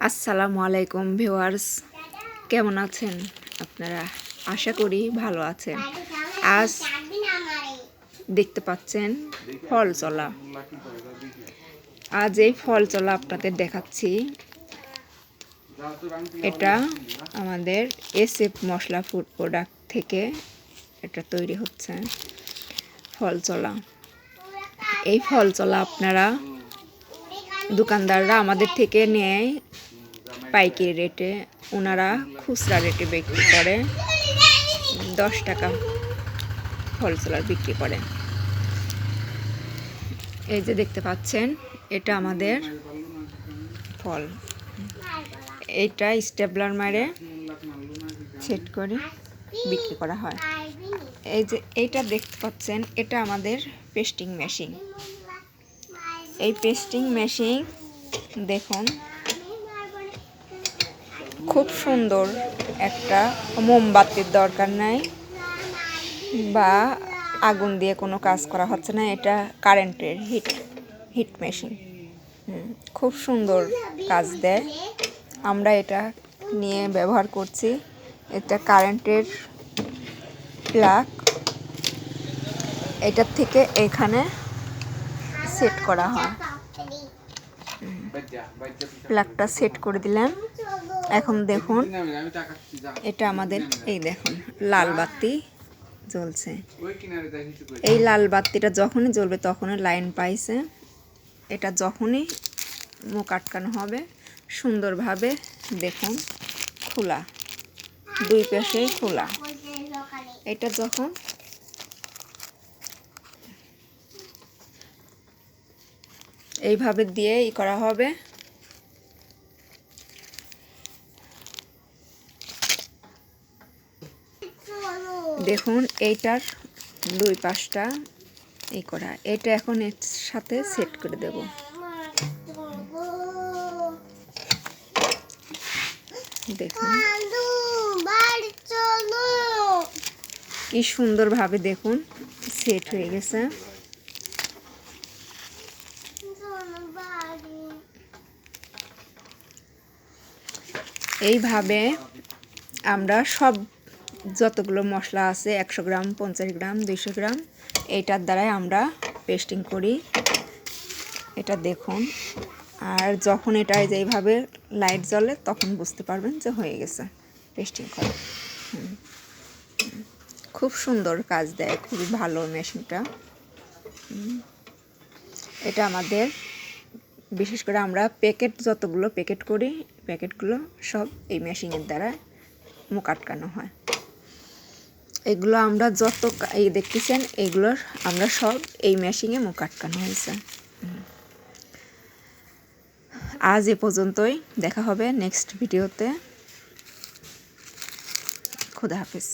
আসসালামু আলাইকুম ভিউয়ার্স, কেমন আছেন আপনারা? আশা করি ভালো আছেন। আজ দেখতে পাচ্ছেন ফল চলা। আজ এই ফল চলা আপনাদের দেখাচ্ছি। এটা আমাদের SF মশলা ফুড প্রোডাক্ট থেকে এটা তৈরি হচ্ছে ফল চলা। এই ফল চলা আপনারা দোকানদাররা আমাদের থেকে নেয় পাইকারি রেটে, ওনারা খুচরা রেটে বিক্রি করে 10 টাকা ফল চলার বিক্রি করে। এই যে দেখতে পাচ্ছেন, এটা আমাদের ফল। এইটা স্টেপলার মারে সেট করে বিক্রি করা হয়। এই যে এইটা দেখতে পাচ্ছেন, এটা আমাদের পেস্টিং মেশিন। এই পেস্টিং মেশিন দেখুন, খুব সুন্দর। একটা মোমবাতির দরকার নাই বা আগুন দিয়ে কোনো কাজ করা হচ্ছে না। এটা কারেন্টের হিট মেশিন। খুব সুন্দর কাজ দেয়। আমরা এটা নিয়ে ব্যবহার করছি। এটা কারেন্টের প্লাগ, এটার থেকে এখানে সেট করা হয়। প্লাগটা সেট করে দিলাম। এখন দেখুন, এটা আমাদের এই দেখুন লাল বাতি জ্বলছে। এই লাল বাতিটা যখনই জ্বলবে তখনই লাইন পাইছে। এটা যখনই মুখ আটকানো হবে সুন্দরভাবে দেখুন খোলা, দুই পাশেই খোলা। এটা যখন এইভাবে দিয়ে করা হবে, দেখুন এইটার দুই পাশটা করা। এটা এখন এর সাথে সেট করে দেব। দেখুন কি সুন্দরভাবে দেখুন সেট হয়ে গেছে। এইভাবে আমরা সব যতগুলো মশলা আছে 100 গ্রাম, 50 গ্রাম, 200 গ্রাম, এইটার দ্বারাই আমরা পেস্টিং করি। এটা দেখুন, আর যখন এটা এইভাবে লাইট জ্বলে তখন বুঝতে পারবেন যে হয়ে গেছে পেস্টিং করা। খুব সুন্দর কাজ দেয়, খুবই ভালো মেশিনটা। এটা আমাদের বিশেষ করে আমরা প্যাকেট যতগুলো প্যাকেট করি, প্যাকেটগুলো সব এই মেশিনের দ্বারা মুখ আটকানো হয়। এগুলো আমরা যত এই দেখতেছেন, এগুলোর আমরা সব এই মেশিনে মুখ আটকানো হয়েছে। আজ এ পর্যন্তই, দেখা হবে নেক্সট ভিডিওতে। খুদা হাফেজ।